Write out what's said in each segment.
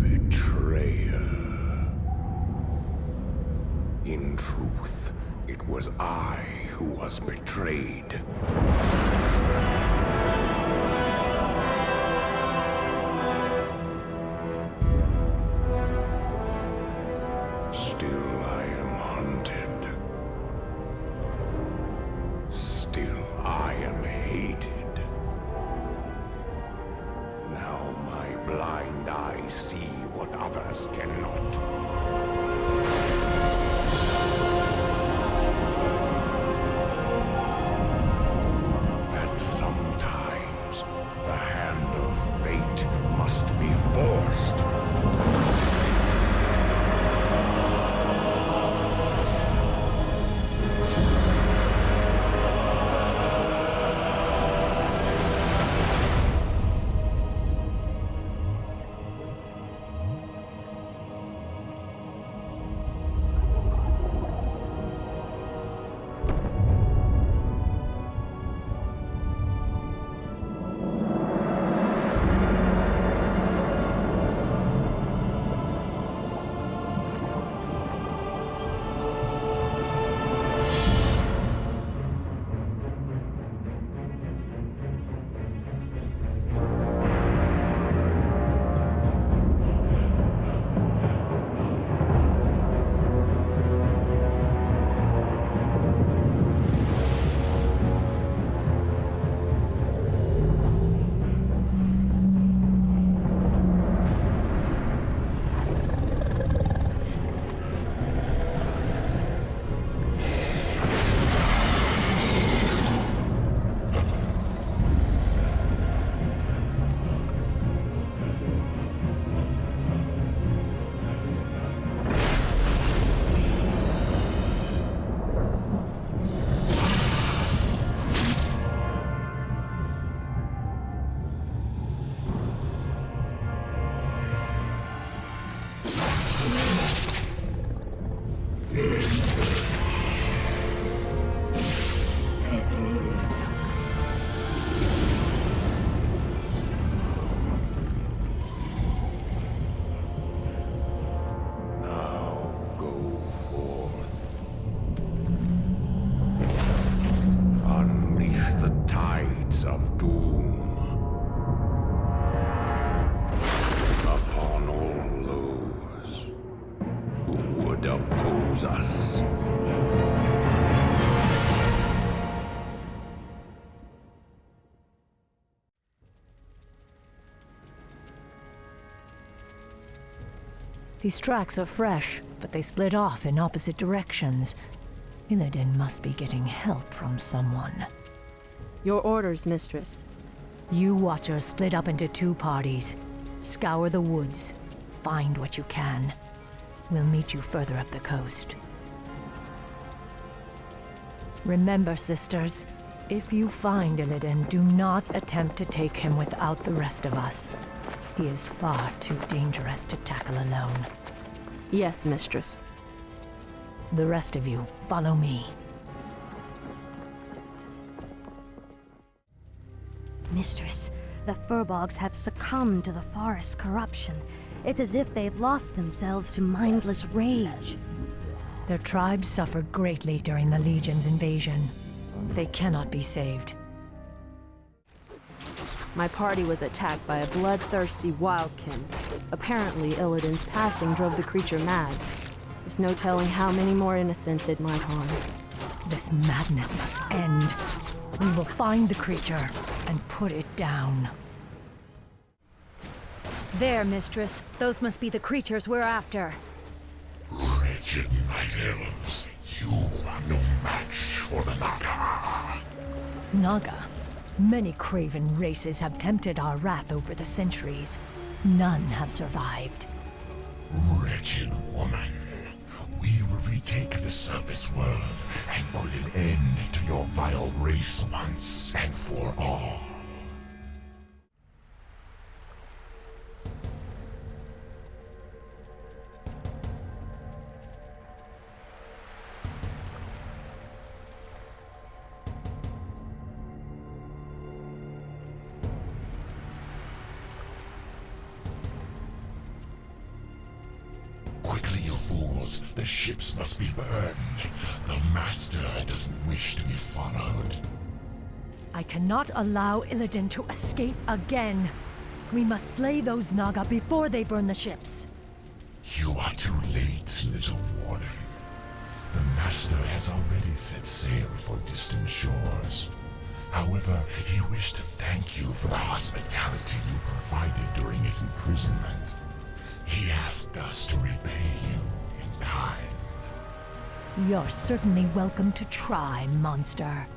Betrayer. In truth, it was I who was betrayed. Still I am hunted. Still I am hated. Now my blind eyes see what others cannot. That sometimes the hand of fate must be forced. Us. These tracks are fresh, but they split off in opposite directions. Illidan must be getting help from someone. Your orders, mistress. You Watchers split up into two parties. Scour the woods. Find what you can. We'll meet you further up the coast. Remember, sisters, if you find Illidan, do not attempt to take him without the rest of us. He is far too dangerous to tackle alone. Yes, mistress. The rest of you, follow me. Mistress, the Furbolgs have succumbed to the forest's corruption. It's as if they've lost themselves to mindless rage. Their tribe suffered greatly during the Legion's invasion. They cannot be saved. My party was attacked by a bloodthirsty wildkin. Apparently, Illidan's passing drove the creature mad. There's no telling how many more innocents it might harm. This madness must end. We will find the creature and put it down. There, mistress. Those must be the creatures we're after. Wretched night elves, you are no match for the Naga. Naga? Many craven races have tempted our wrath over the centuries. None have survived. Wretched woman, we will retake the surface world and put an end to your vile race once and for all. The ships must be burned. The Master doesn't wish to be followed. I cannot allow Illidan to escape again. We must slay those Naga before they burn the ships. You are too late, little warden. The Master has already set sail for distant shores. However, he wished to thank you for the hospitality you provided during his imprisonment. He asked us to repay you in kind. You're certainly welcome to try, monster.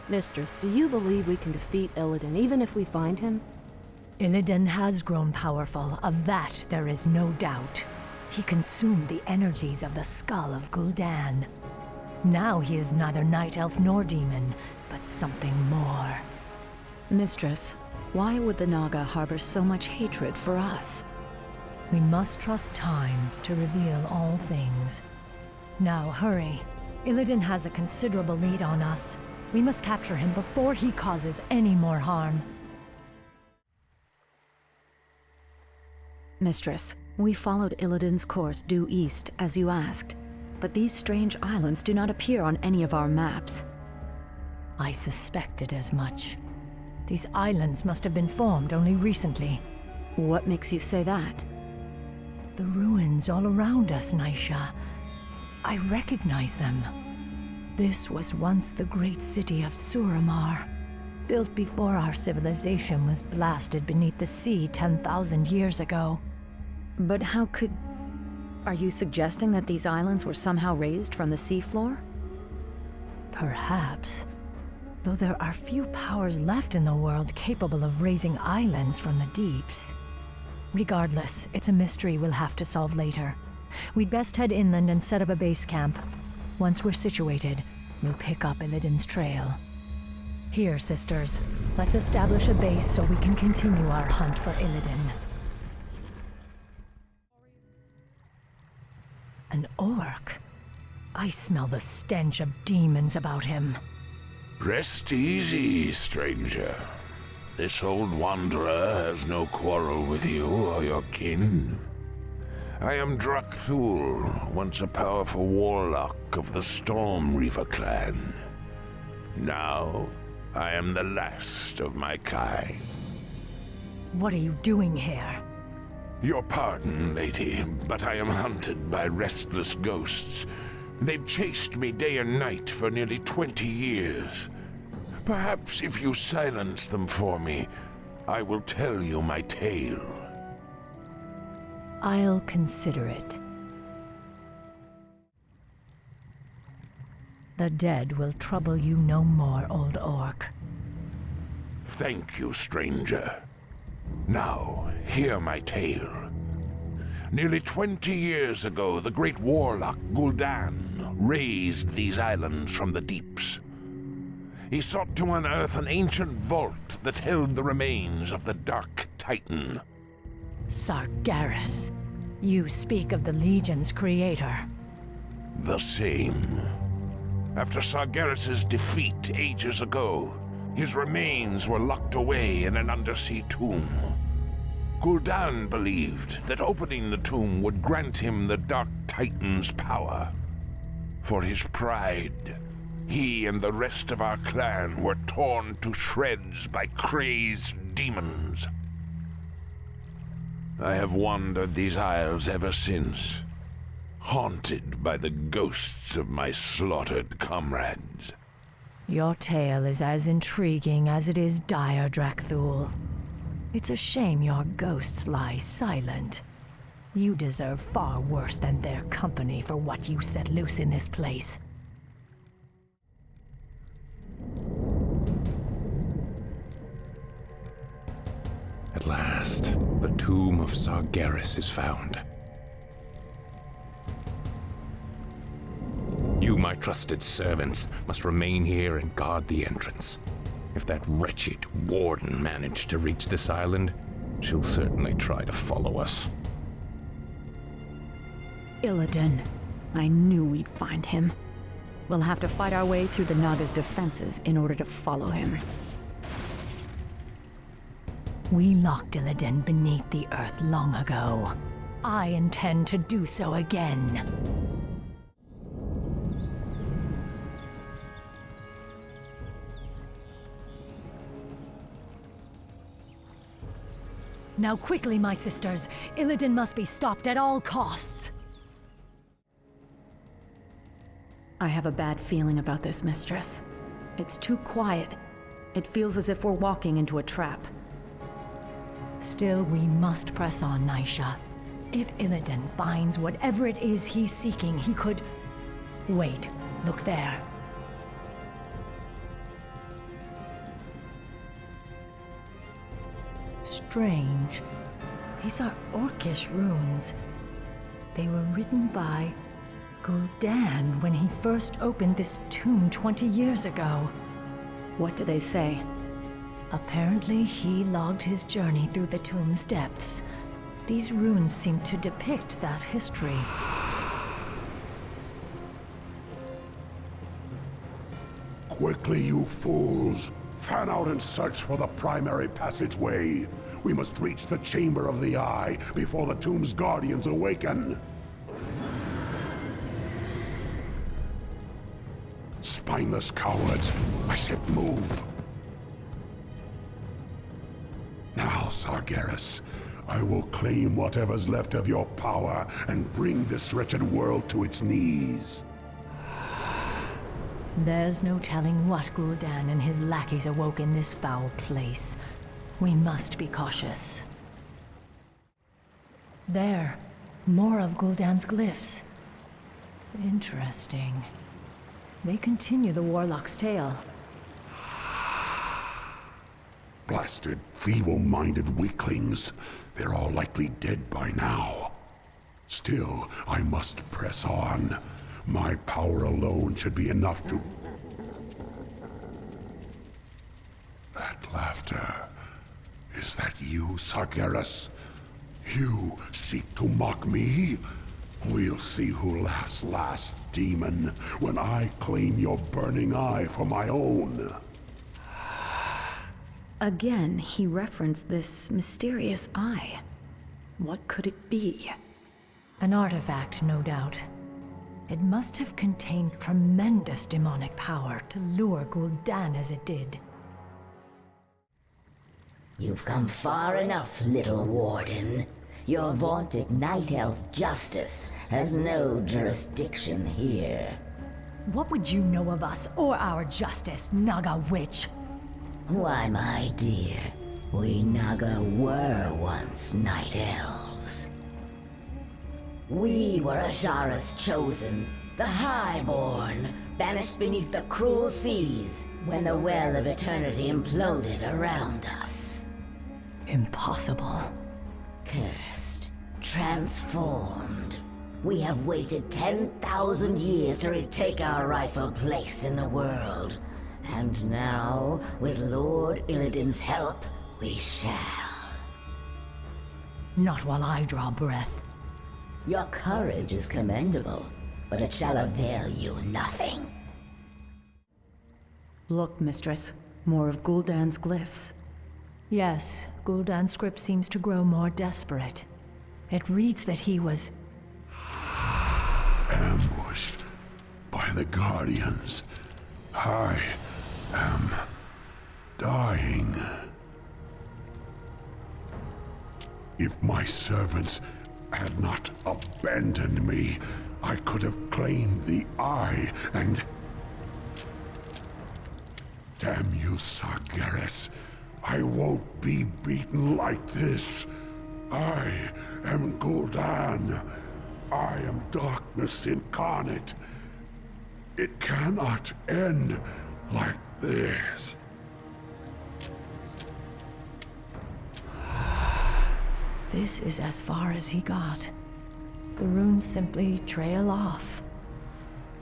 Mistress, do you believe we can defeat Illidan even if we find him? Illidan has grown powerful, of that there is no doubt. He consumed the energies of the skull of Gul'dan. Now he is neither night elf nor demon, but something more. Mistress, why would the Naga harbor so much hatred for us? We must trust time to reveal all things. Now hurry. Illidan has a considerable lead on us. We must capture him before he causes any more harm. Mistress, we followed Illidan's course due east, as you asked. But these strange islands do not appear on any of our maps. I suspected as much. These islands must have been formed only recently. What makes you say that? The ruins all around us, Naisha. I recognize them. This was once the great city of Suramar, built before our civilization was blasted beneath the sea 10,000 years ago. But how could... Are you suggesting that these islands were somehow raised from the seafloor? Perhaps. Though there are few powers left in the world capable of raising islands from the deeps. Regardless, it's a mystery we'll have to solve later. We'd best head inland and set up a base camp. Once we're situated, we'll pick up Illidan's trail. Here, sisters, let's establish a base so we can continue our hunt for Illidan. An orc? I smell the stench of demons about him. Rest easy, stranger. This old wanderer has no quarrel with you or your kin. I am Drakthul, once a powerful warlock of the Storm Reaver clan. Now, I am the last of my kind. What are you doing here? Your pardon, lady, but I am hunted by restless ghosts. They've chased me day and night for nearly 20 years. Perhaps if you silence them for me, I will tell you my tale. I'll consider it. The dead will trouble you no more, old orc. Thank you, stranger. Now, hear my tale. Nearly 20 years ago, the great warlock Gul'dan raised these islands from the deeps. He sought to unearth an ancient vault that held the remains of the Dark Titan. Sargeras. You speak of the Legion's creator. The same. After Sargeras' defeat ages ago, his remains were locked away in an undersea tomb. Gul'dan believed that opening the tomb would grant him the Dark Titan's power. For his pride, he and the rest of our clan were torn to shreds by crazed demons. I have wandered these isles ever since, haunted by the ghosts of my slaughtered comrades. Your tale is as intriguing as it is dire, Drakthul. It's a shame your ghosts lie silent. You deserve far worse than their company for what you set loose in this place. At last, the tomb of Sargeras is found. You, my trusted servants, must remain here and guard the entrance. If that wretched warden managed to reach this island, she'll certainly try to follow us. Illidan. I knew we'd find him. We'll have to fight our way through the Naga's defenses in order to follow him. We locked Illidan beneath the earth long ago. I intend to do so again. Now quickly, my sisters. Illidan must be stopped at all costs. I have a bad feeling about this, Mistress. It's too quiet. It feels as if we're walking into a trap. Still, we must press on, Naisha. If Illidan finds whatever it is he's seeking, he could... Wait, look there. Strange. These are Orcish runes. They were written by Gul'dan when he first opened this tomb 20 years ago. What do they say? Apparently, he logged his journey through the tomb's depths. These runes seem to depict that history. Quickly, you fools! Fan out and search for the primary passageway. We must reach the Chamber of the Eye before the tomb's guardians awaken. Spineless cowards! I said move! Now, Sargeras, I will claim whatever's left of your power and bring this wretched world to its knees. There's no telling what Gul'dan and his lackeys awoke in this foul place. We must be cautious. There, more of Gul'dan's glyphs. Interesting. They continue the Warlock's tale. Blasted, feeble-minded weaklings. They're all likely dead by now. Still, I must press on. My power alone should be enough to... That laughter... Is that you, Sargeras? You seek to mock me? We'll see who laughs last, demon, when I claim your burning eye for my own. Again, he referenced this mysterious eye. What could it be? An artifact, no doubt. It must have contained tremendous demonic power to lure Gul'dan as it did. You've come far enough, little warden. Your vaunted night elf justice has no jurisdiction here. What would you know of us or our justice, Naga witch? Why, my dear, we Naga were once night elves. We were Ashara's chosen, the Highborn, banished beneath the cruel seas when the Well of Eternity imploded around us. Impossible. Cursed, transformed. We have waited 10,000 years to retake our rightful place in the world. And now, with Lord Illidan's help, we shall. Not while I draw breath. Your courage is commendable, but it shall avail you nothing. Look, Mistress. More of Gul'dan's glyphs. Yes, Gul'dan's script seems to grow more desperate. It reads that he was... Ambushed by the Guardians. I am dying. If my servants had not abandoned me, I could have claimed the Eye and... Damn you, Sargeras. I won't be beaten like this. I am Gul'dan. I am darkness incarnate. It cannot end like this. This is as far as he got. The runes simply trail off.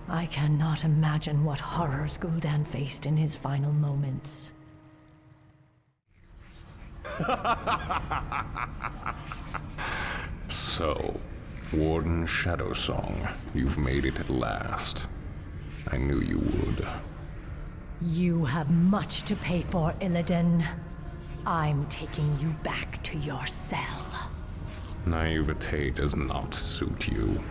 I cannot imagine what horrors Gul'dan faced in his final moments. So, Warden Shadowsong, you've made it at last. I knew you would. You have much to pay for, Illidan. I'm taking you back to your cell. Naivete does not suit you.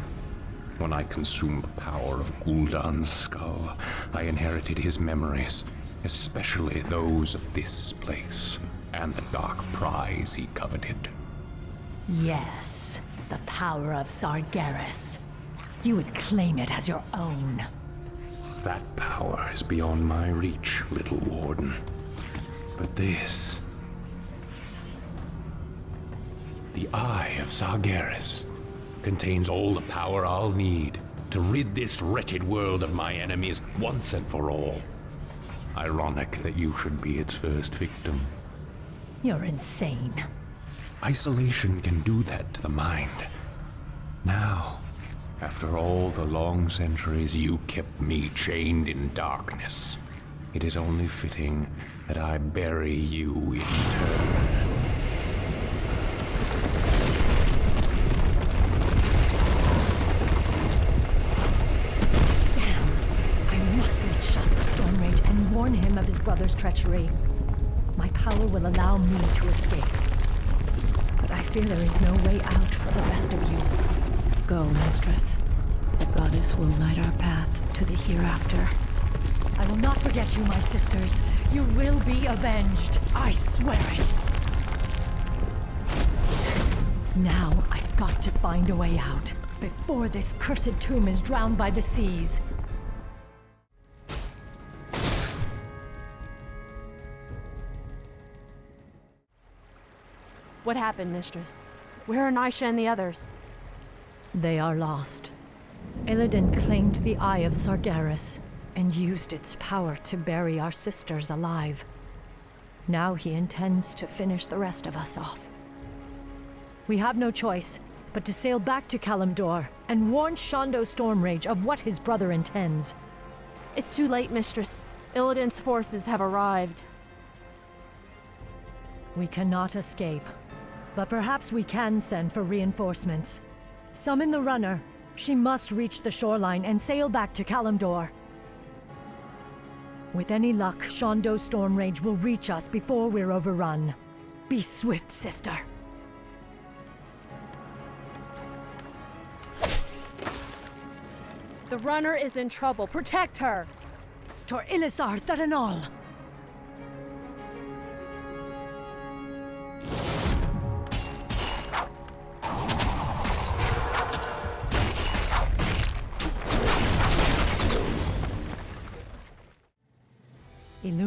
When I consumed the power of Gul'dan's skull, I inherited his memories, especially those of this place, and the dark prize he coveted. Yes, the power of Sargeras. You would claim it as your own. That power is beyond my reach, little warden. But this... the Eye of Sargeras contains all the power I'll need to rid this wretched world of my enemies once and for all. Ironic that you should be its first victim. You're insane. Isolation can do that to the mind. Now, after all the long centuries you kept me chained in darkness, it is only fitting that I bury you in turn. Warn him of his brother's treachery. My power will allow me to escape. But I fear there is no way out for the rest of you. Go, mistress. The goddess will light our path to the hereafter. I will not forget you, my sisters. You will be avenged. I swear it. Now I've got to find a way out, before this cursed tomb is drowned by the seas. What happened, mistress? Where are Nisha and the others? They are lost. Illidan claimed the Eye of Sargeras and used its power to bury our sisters alive. Now he intends to finish the rest of us off. We have no choice but to sail back to Kalimdor and warn Shondo Stormrage of what his brother intends. It's too late, mistress. Illidan's forces have arrived. We cannot escape. But perhaps we can send for reinforcements. Summon the runner. She must reach the shoreline and sail back to Kalimdor. With any luck, Shondo Stormrage will reach us before we're overrun. Be swift, sister. The runner is in trouble. Protect her! Tor Ilisar Tharanol!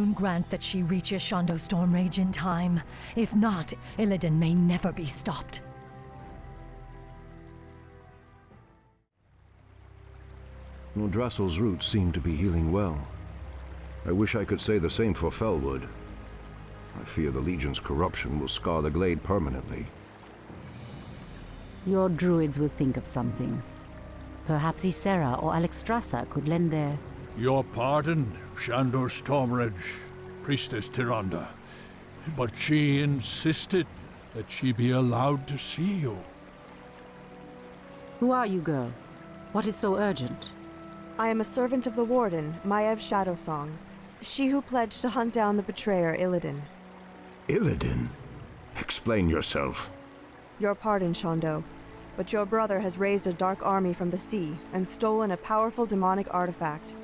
Illusion grant that she reaches Shondo Stormrage in time. If not, Illidan may never be stopped. Nordrassil's roots seem to be healing well. I wish I could say the same for Felwood. I fear the Legion's corruption will scar the glade permanently. Your druids will think of something. Perhaps Ysera or Alexstrasza could lend their... Your pardon, Shandor Stormrage, Priestess Tyrande. But she insisted that she be allowed to see you. Who are you, girl? What is so urgent? I am a servant of the Warden, Maiev Shadowsong. She who pledged to hunt down the betrayer, Illidan. Illidan? Explain yourself. Your pardon, Shondo, but your brother has raised a dark army from the sea and stolen a powerful demonic artifact.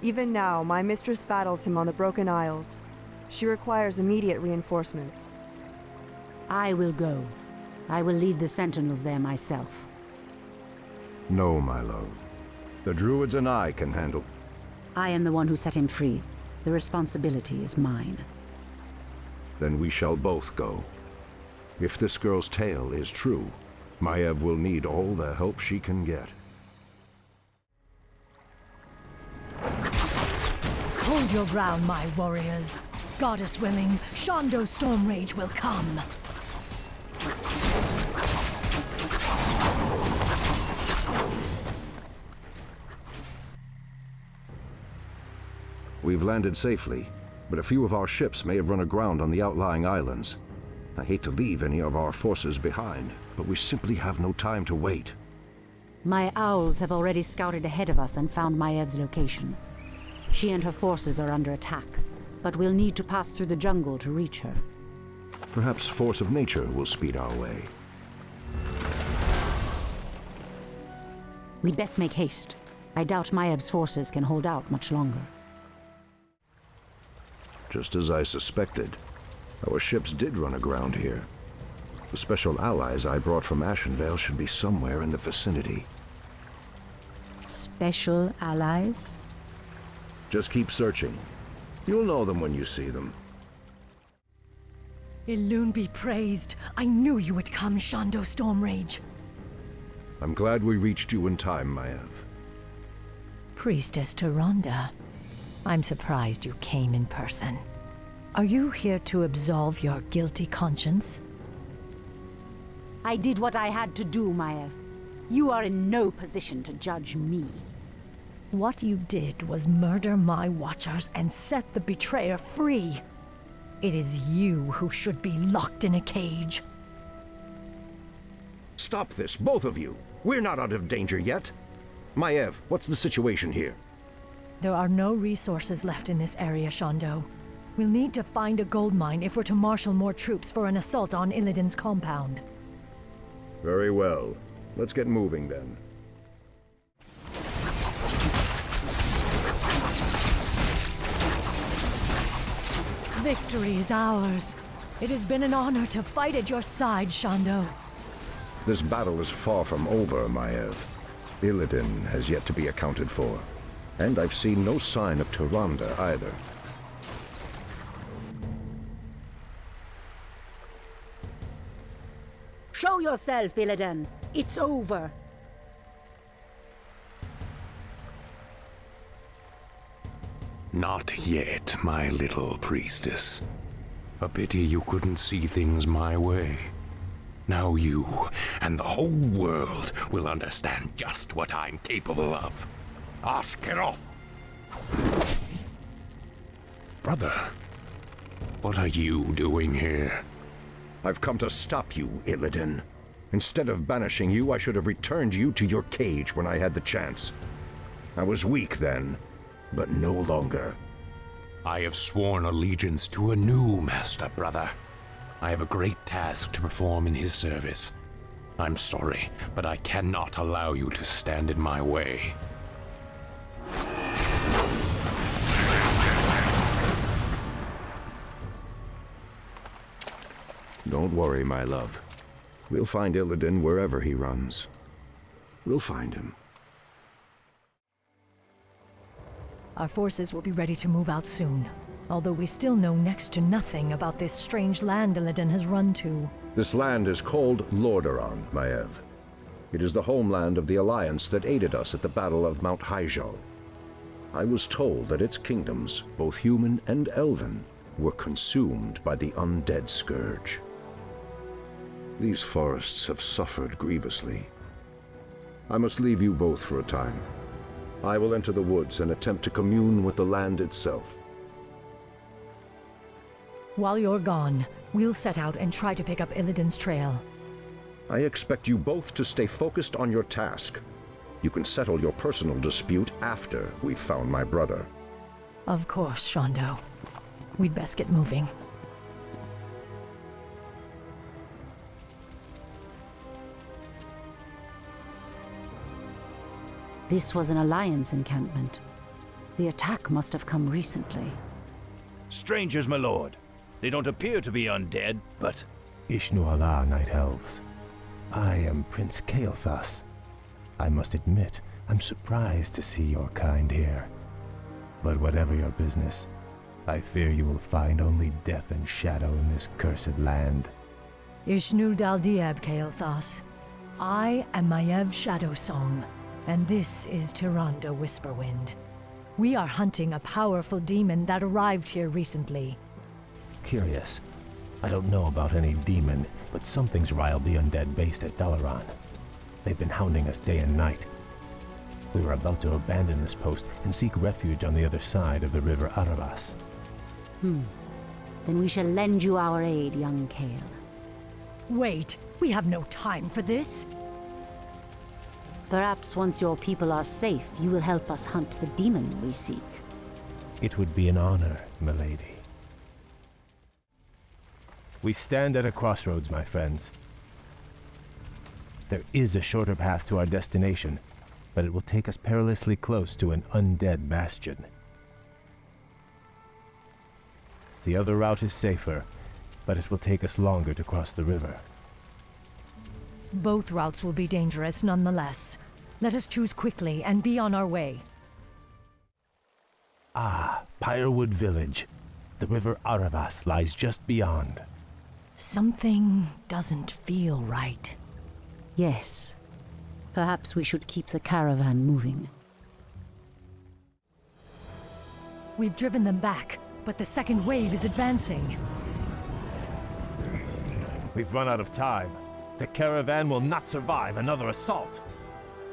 Even now, my mistress battles him on the Broken Isles. She requires immediate reinforcements. I will go. I will lead the sentinels there myself. No, my love. The druids and I can handle... I am the one who set him free. The responsibility is mine. Then we shall both go. If this girl's tale is true, Maiev will need all the help she can get. Hold your ground, my warriors. Goddess willing, Shondo Stormrage will come. We've landed safely, but a few of our ships may have run aground on the outlying islands. I hate to leave any of our forces behind, but we simply have no time to wait. My owls have already scouted ahead of us and found Maiev's location. She and her forces are under attack, but we'll need to pass through the jungle to reach her. Perhaps force of nature will speed our way. We'd best make haste. I doubt Maev's forces can hold out much longer. Just as I suspected, our ships did run aground here. The special allies I brought from Ashenvale should be somewhere in the vicinity. Special allies? Just keep searching. You'll know them when you see them. Elune be praised. I knew you would come, Shondo Stormrage. I'm glad we reached you in time, Maev. Priestess Tyrande, I'm surprised you came in person. Are you here to absolve your guilty conscience? I did what I had to do, Maev. You are in no position to judge me. What you did was murder my watchers and set the betrayer free. It is you who should be locked in a cage. Stop this, both of you! We're not out of danger yet! Maev, what's the situation here? There are no resources left in this area, Shondo. We'll need to find a gold mine if we're to marshal more troops for an assault on Illidan's compound. Very well. Let's get moving then. Victory is ours. It has been an honor to fight at your side, Shondo. This battle is far from over, Maev. Illidan has yet to be accounted for. And I've seen no sign of Tyrande either. Show yourself, Illidan. It's over. Not yet, my little priestess. A pity you couldn't see things my way. Now you and the whole world will understand just what I'm capable of. Askeroth! Brother, what are you doing here? I've come to stop you, Illidan. Instead of banishing you, I should have returned you to your cage when I had the chance. I was weak then, but no longer. I have sworn allegiance to a new master, brother. I have a great task to perform in his service. I'm sorry, but I cannot allow you to stand in my way. Don't worry, my love. We'll find Illidan wherever he runs. We'll find him. Our forces will be ready to move out soon, although we still know next to nothing about this strange land Illidan has run to. This land is called Lordaeron, Maev. It is the homeland of the Alliance that aided us at the Battle of Mount Hyjal. I was told that its kingdoms, both human and elven, were consumed by the undead scourge. These forests have suffered grievously. I must leave you both for a time. I will enter the woods and attempt to commune with the land itself. While you're gone, we'll set out and try to pick up Illidan's trail. I expect you both to stay focused on your task. You can settle your personal dispute after we've found my brother. Of course, Shondo. We'd best get moving. This was an Alliance encampment. The attack must have come recently. Strangers, my lord. They don't appear to be undead, but... Ishnu Allah, Night Elves. I am Prince Kael'thas. I must admit, I'm surprised to see your kind here. But whatever your business, I fear you will find only death and shadow in this cursed land. Ishnu Daldieb, Kael'thas. I am Maev Shadowsong, and this is Tyrande Whisperwind. We are hunting a powerful demon that arrived here recently. Curious. I don't know about any demon, but something's riled the undead based at Dalaran. They've been hounding us day and night. We were about to abandon this post and seek refuge on the other side of the river Arabas. Then we shall lend you our aid, young Kael. Wait, we have no time for this. Perhaps once your people are safe, you will help us hunt the demon we seek. It would be an honor, milady. We stand at a crossroads, my friends. There is a shorter path to our destination, but it will take us perilously close to an undead bastion. The other route is safer, but it will take us longer to cross the river. Both routes will be dangerous nonetheless. Let us choose quickly and be on our way. Ah, Pyrewood Village. The river Aravas lies just beyond. Something doesn't feel right. Yes. Perhaps we should keep the caravan moving. We've driven them back, but the second wave is advancing. We've run out of time. The caravan will not survive another assault.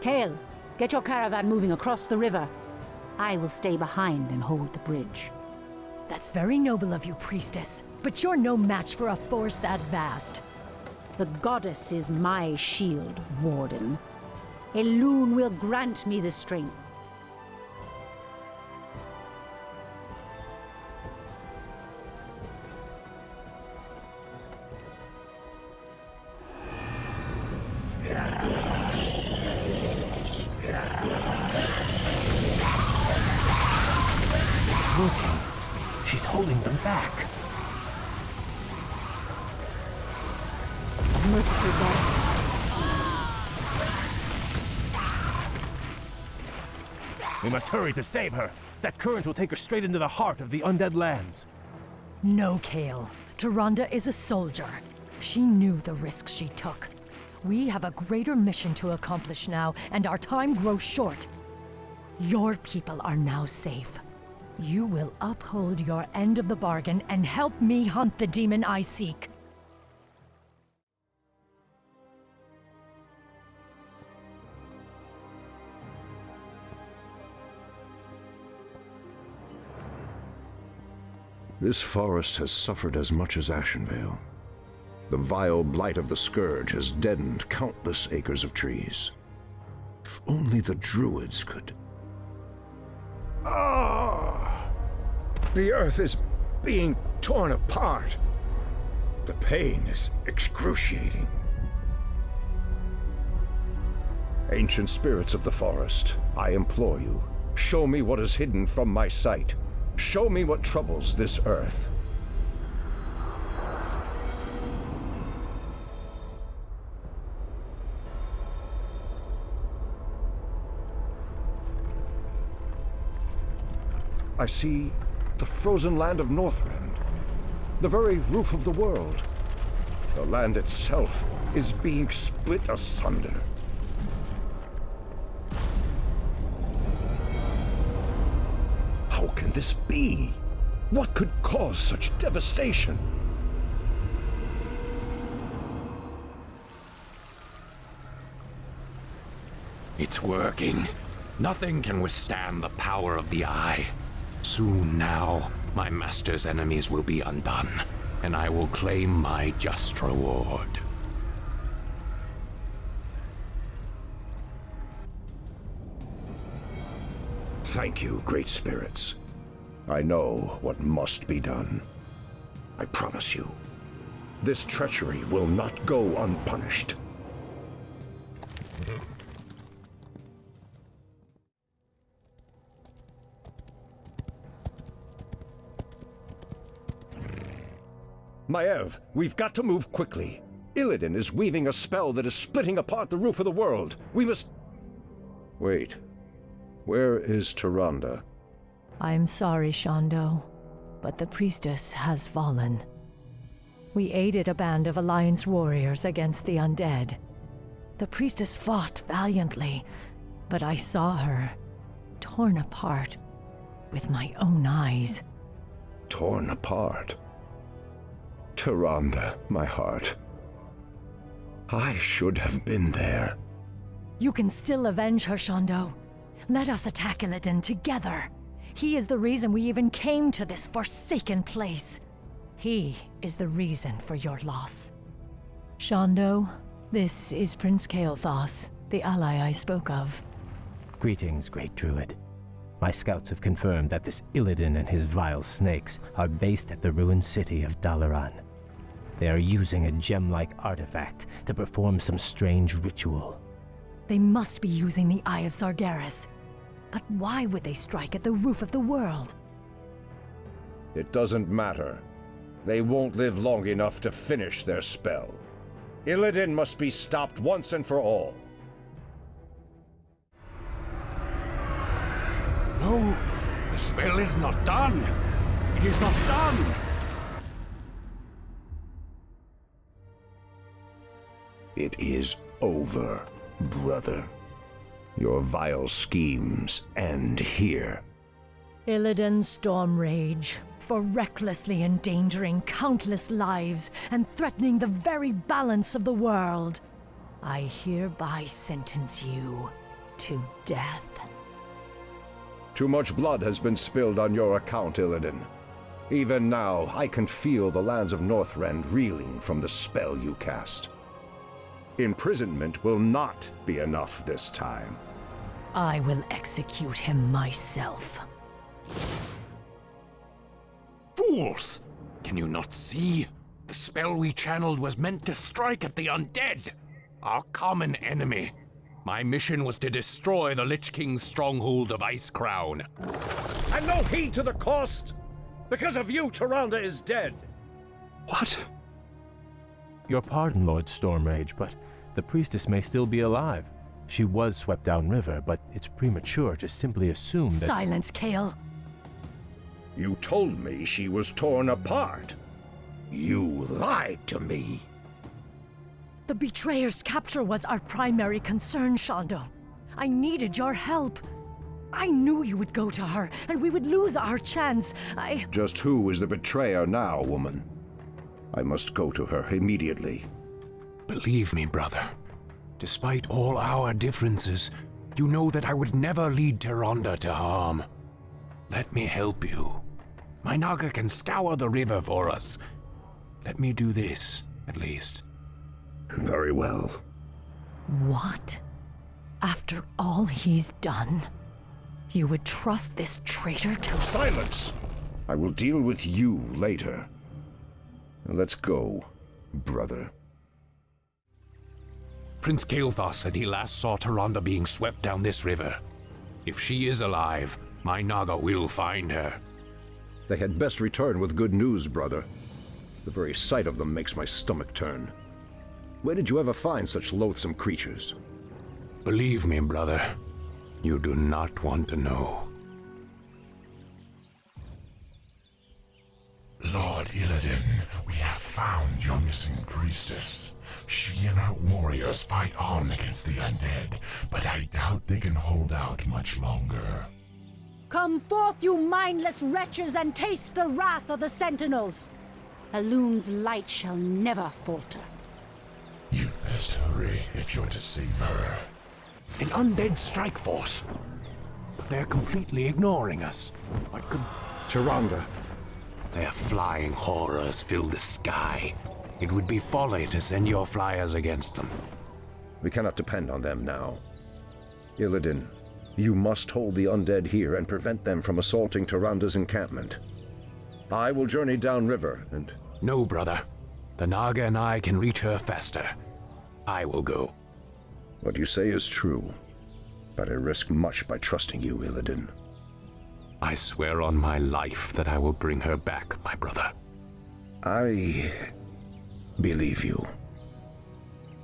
Kale, get your caravan moving across the river. I will stay behind and hold the bridge. That's very noble of you, priestess, but you're no match for a force that vast. The goddess is my shield, Warden. Elune will grant me the strength. It's working. She's holding them back. Merciful goddess. We must hurry to save her. That current will take her straight into the heart of the undead lands. No, Kale. Tyrande is a soldier. She knew the risks she took. We have a greater mission to accomplish now, and our time grows short. Your people are now safe. You will uphold your end of the bargain and help me hunt the demon I seek. This forest has suffered as much as Ashenvale. The vile blight of the Scourge has deadened countless acres of trees. If only the druids could... Ah! The earth is being torn apart. The pain is excruciating. Ancient spirits of the forest, I implore you, show me what is hidden from my sight. Show me what troubles this earth. I see the frozen land of Northrend, the very roof of the world. The land itself is being split asunder. How can this be? What could cause such devastation? It's working. Nothing can withstand the power of the Eye. Soon now, my master's enemies will be undone, and I will claim my just reward. Thank you, great spirits. I know what must be done. I promise you, this treachery will not go unpunished. Maiev, we've got to move quickly. Illidan is weaving a spell that is splitting apart the roof of the world. We must... Wait. Where is Tyrande? I'm sorry, Shondo, but the priestess has fallen. We aided a band of Alliance warriors against the undead. The priestess fought valiantly, but I saw her torn apart with my own eyes. Torn apart? Tyrande, my heart. I should have been there. You can still avenge her, Shondo. Let us attack Illidan together. He is the reason we even came to this forsaken place. He is the reason for your loss. Shondo, this is Prince Kael'thas, the ally I spoke of. Greetings, Great Druid. My scouts have confirmed that this Illidan and his vile snakes are based at the ruined city of Dalaran. They are using a gem-like artifact to perform some strange ritual. They must be using the Eye of Sargeras. But why would they strike at the roof of the world? It doesn't matter. They won't live long enough to finish their spell. Illidan must be stopped once and for all. No, the spell is not done. It is not done. It is over, brother. Your vile schemes end here. Illidan Stormrage, for recklessly endangering countless lives and threatening the very balance of the world, I hereby sentence you to death. Too much blood has been spilled on your account, Illidan. Even now, I can feel the lands of Northrend reeling from the spell you cast. Imprisonment will not be enough this time. I will execute him myself. Fools! Can you not see? The spell we channeled was meant to strike at the undead, our common enemy. My mission was to destroy the Lich King's stronghold of Icecrown. And no heed to the cost! Because of you, Tyrande is dead! What? Your pardon, Lord Stormrage, but the priestess may still be alive. She was swept downriver, but it's premature to simply assume that— Silence, Kael! You told me she was torn apart. You lied to me. The Betrayer's capture was our primary concern, Shondo. I needed your help. I knew you would go to her, and we would lose our chance. Just who is the betrayer now, woman? I must go to her immediately. Believe me, brother. Despite all our differences, you know that I would never lead Tyrande to harm. Let me help you. My Naga can scour the river for us. Let me do this, at least. Very well. What? After all he's done, you would trust this traitor to— Silence! I will deal with you later. Let's go, brother. Prince Kael'thas said he last saw Tyrande being swept down this river. If she is alive, my Naga will find her. They had best return with good news, brother. The very sight of them makes my stomach turn. Where did you ever find such loathsome creatures? Believe me, brother, you do not want to know. Lord Illidan, we have found your missing priestess. She and her warriors fight on against the undead, but I doubt they can hold out much longer. Come forth, you mindless wretches, and taste the wrath of the Sentinels! Elun's light shall never falter. You'd best hurry if you're to save her. An undead strike force. They're completely ignoring us. What could— Tyrande. Their flying horrors fill the sky. It would be folly to send your flyers against them. We cannot depend on them now. Illidan, you must hold the undead here and prevent them from assaulting Tyrande's encampment. I will journey downriver and— No, brother. The Naga and I can reach her faster. I will go. What you say is true, but I risk much by trusting you, Illidan. I swear on my life that I will bring her back, my brother. I believe you.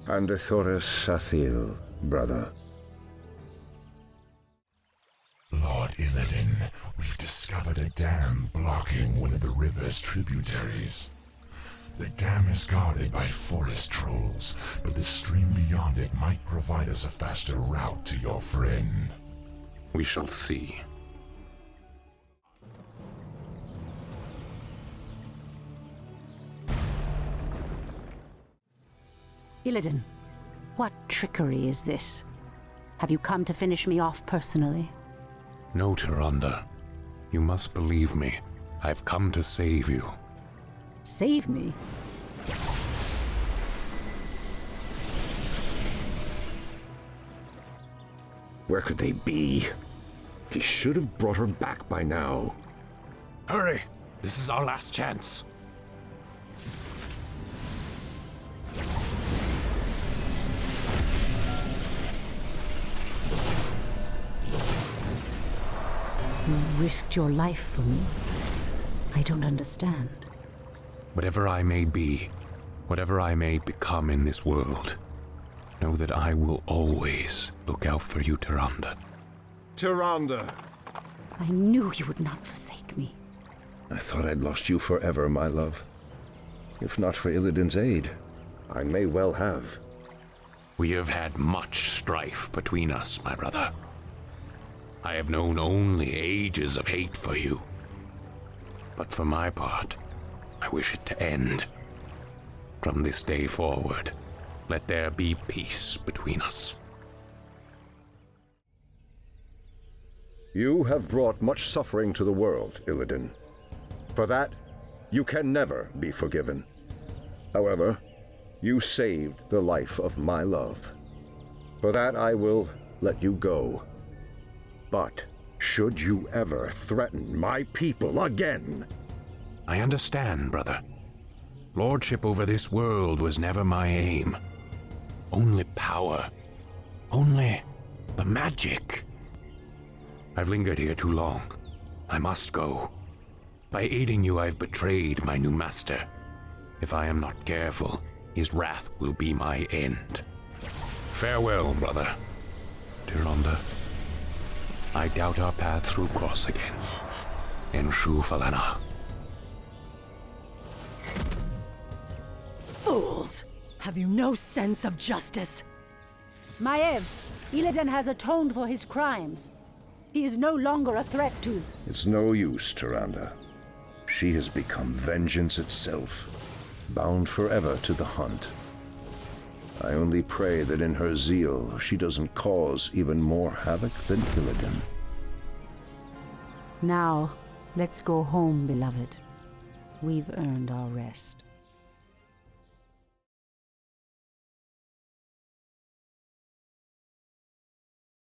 And Thoris Sathil, brother. Lord Illidan, we've discovered a dam blocking one of the river's tributaries. The dam is guarded by forest trolls, but the stream beyond it might provide us a faster route to your friend. We shall see. Illidan, what trickery is this? Have you come to finish me off personally? No, Tyrande. You must believe me. I've come to save you. Save me? Where could they be? He should have brought her back by now. Hurry! This is our last chance. You risked your life for me. I don't understand. Whatever I may be, whatever I may become in this world, know that I will always look out for you, Tyrande. Tyrande! I knew you would not forsake me. I thought I'd lost you forever, my love. If not for Illidan's aid, I may well have. We have had much strife between us, my brother. I have known only ages of hate for you. But for my part, I wish it to end. From this day forward, let there be peace between us. You have brought much suffering to the world, Illidan. For that, you can never be forgiven. However, you saved the life of my love. For that I will let you go. But should you ever threaten my people again... I understand, brother. Lordship over this world was never my aim. Only power. Only the magic. I've lingered here too long. I must go. By aiding you, I've betrayed my new master. If I am not careful, his wrath will be my end. Farewell, brother. Tyrande, I doubt our paths will cross again. In Shu Falana. Fools! Have you no sense of justice? Maiev, Illidan has atoned for his crimes. He is no longer a threat to... It's no use, Tyrande. She has become vengeance itself, bound forever to the hunt. I only pray that in her zeal she doesn't cause even more havoc than Illidan. Now, let's go home, beloved. We've earned our rest.